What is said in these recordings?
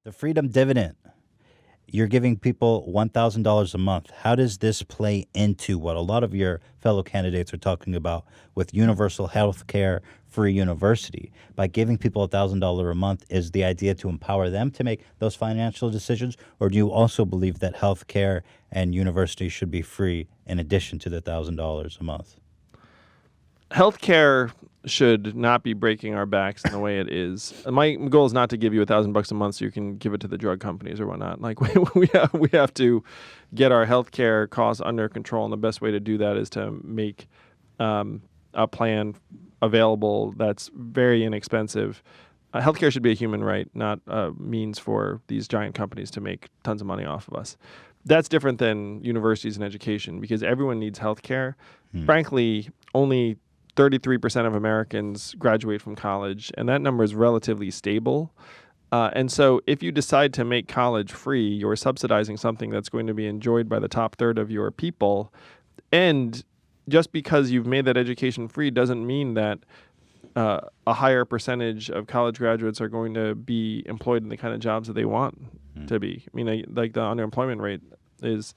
The freedom dividend. You're giving people $1,000 a month. How does this play into what a lot of your fellow candidates are talking about with universal health care, free university? By giving people $1,000 a month, is the idea to empower them to make those financial decisions? Or do you also believe that health care and university should be free in addition to the $1,000 a month? Healthcare should not be breaking our backs in the way it is. My goal is not to give you $1,000 a month so you can give it to the drug companies or whatnot. Like we have to get our healthcare costs under control, and the best way to do that is to make a plan available that's very inexpensive. Healthcare should be a human right, not a means for these giant companies to make tons of money off of us. That's different than universities and education because everyone needs healthcare. Frankly, only 33% of Americans graduate from college, and that number is relatively stable. And so if you decide to make college free, you're subsidizing something that's going to be enjoyed by the top third of your people. And just because you've made that education free doesn't mean that a higher percentage of college graduates are going to be employed in the kind of jobs that they want to be. I mean, like the unemployment rate is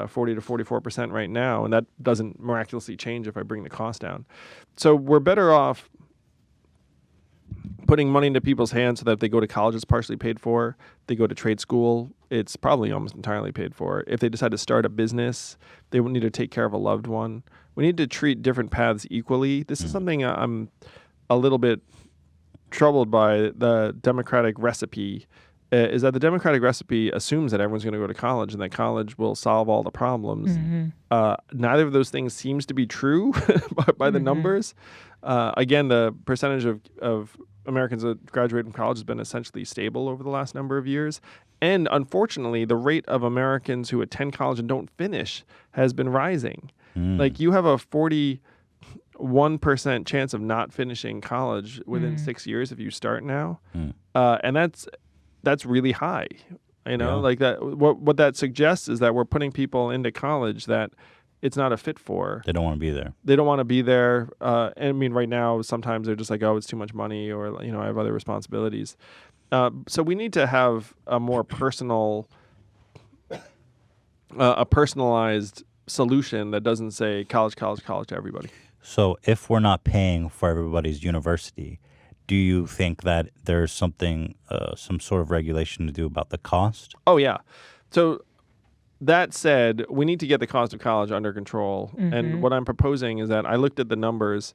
40 to 44% right now, and that doesn't miraculously change if I bring the cost down. So we're better off putting money into people's hands so that if they go to college, it's partially paid for. If they go to trade school, it's probably almost entirely paid for. If they decide to start a business, they will need to take care of a loved one. We need to treat different paths equally. This is something I'm a little bit troubled by. The Democratic recipe is that the Democratic recipe assumes that everyone's going to go to college and that college will solve all the problems. Neither of those things seems to be true by the numbers. Again, the percentage of Americans that graduate from college has been essentially stable over the last number of years. And unfortunately, the rate of Americans who attend college and don't finish has been rising. Like you have a 41% chance of not finishing college within 6 years if you start now. And that's really high. You know, like that. What that suggests is that we're putting people into college that it's not a fit for. They don't want to be there. They don't want to be there. And I mean, right now, sometimes they're just like, oh, it's too much money, or I have other responsibilities. So we need to have a more personalized solution that doesn't say college to everybody. So if we're not paying for everybody's university, do you think that there's something, some sort of regulation to do about the cost? Oh, yeah. So that said, we need to get the cost of college under control. And what I'm proposing is that I looked at the numbers.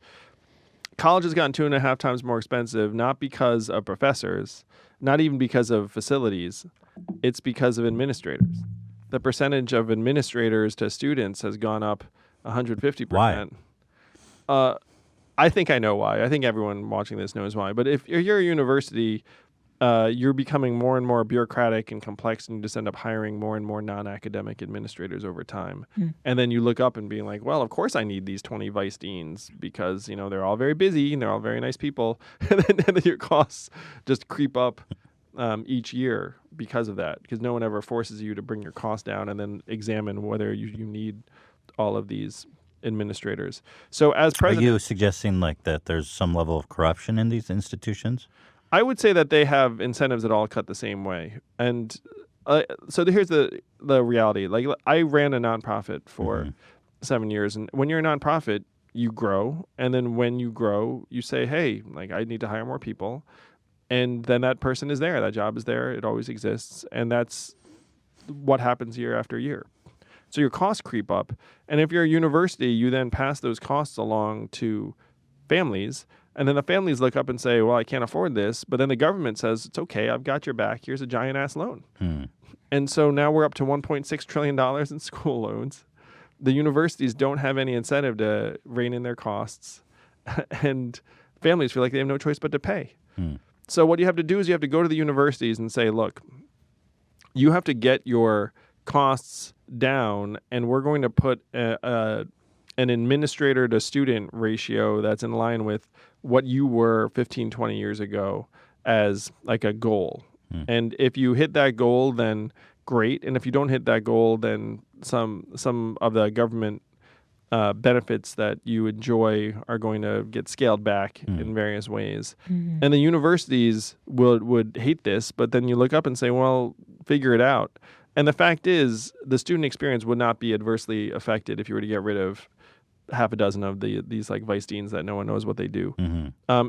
College has gotten 2.5 times more expensive, not because of professors, not even because of facilities. It's because of administrators. The percentage of administrators to students has gone up 150%. Why? I think I know why. I think everyone watching this knows why. But if you're a university, you're becoming more and more bureaucratic and complex, and you just end up hiring more and more non-academic administrators over time. And then you look up and being like, well, of course I need these 20 vice deans because, they're all very busy and they're all very nice people. and then your costs just creep up each year because of that, because no one ever forces you to bring your costs down and then examine whether you need all of these administrators. So as president, are you suggesting like that there's some level of corruption in these institutions? I would say that they have incentives that all cut the same way. And so here's the reality. Like I ran a nonprofit for 7 years, and when you're a nonprofit, you grow, and then when you grow, you say, hey, like I need to hire more people, and then that person is there, that job is there, it always exists, and that's what happens year after year. So your costs creep up. And if you're a university, you then pass those costs along to families. And then the families look up and say, well, I can't afford this. But then the government says, it's okay, I've got your back. Here's a giant ass loan. And so now we're up to $1.6 trillion in school loans. The universities don't have any incentive to rein in their costs. And families feel like they have no choice but to pay. So what you have to do is you have to go to the universities and say, look, you have to get your costs down, and we're going to put an administrator to student ratio that's in line with what you were 15, 20 years ago as like a goal. And if you hit that goal, then great. And if you don't hit that goal, then some of the government benefits that you enjoy are going to get scaled back in various ways. And the universities would hate this, but then you look up and say, well, figure it out. And the fact is, the student experience would not be adversely affected if you were to get rid of half a dozen of these like vice deans that no one knows what they do.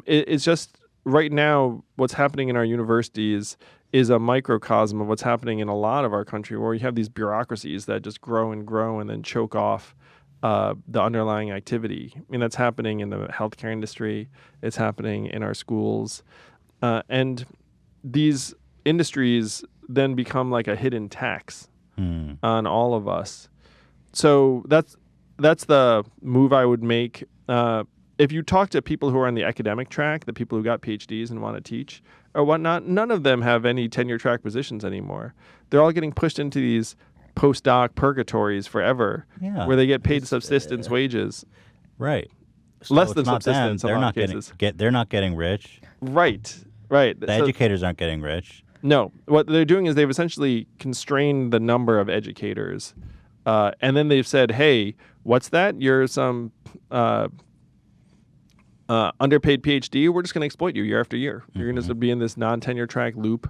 It's just right now what's happening in our universities is a microcosm of what's happening in a lot of our country, where you have these bureaucracies that just grow and then choke off the underlying activity. I mean, that's happening in the healthcare industry. It's happening in our schools. And these industries then become like a hidden tax on all of us. So that's the move I would make. If you talk to people who are on the academic track, the people who got PhDs and want to teach or whatnot, none of them have any tenure track positions anymore. They're all getting pushed into these postdoc purgatories forever, where they get paid subsistence wages. Right. So Less than subsistence in a lot of cases. They're not getting rich. Right. The educators aren't getting rich. No. What they're doing is they've essentially constrained the number of educators. And then they've said, hey, what's that? You're some underpaid PhD. We're just going to exploit you year after year. You're going to be in this non-tenure track loop.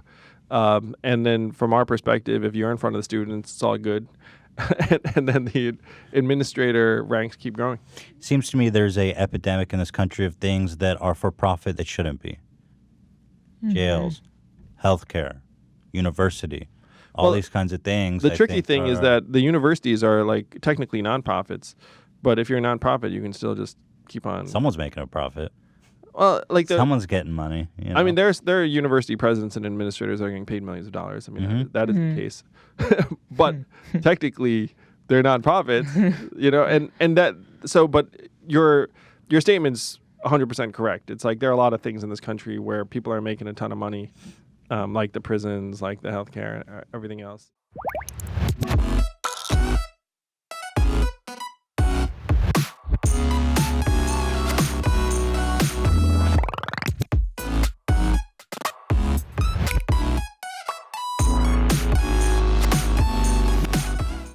And then from our perspective, if you're in front of the students, it's all good. And then the administrator ranks keep growing. Seems to me there's a epidemic in this country of things that are for profit that shouldn't be. Jails, healthcare, university, all these kinds of things. The tricky thing is that the universities are like technically nonprofits, but if you're a nonprofit, you can still just keep on. Someone's making a profit. Well, like someone's getting money. You know? I mean, there are university presidents and administrators that are getting paid millions of dollars. I mean, that is the case. But technically, they're nonprofits, and that. So, but your statement's 100% correct. It's like there are a lot of things in this country where people are making a ton of money, like the prisons, like the healthcare, everything else.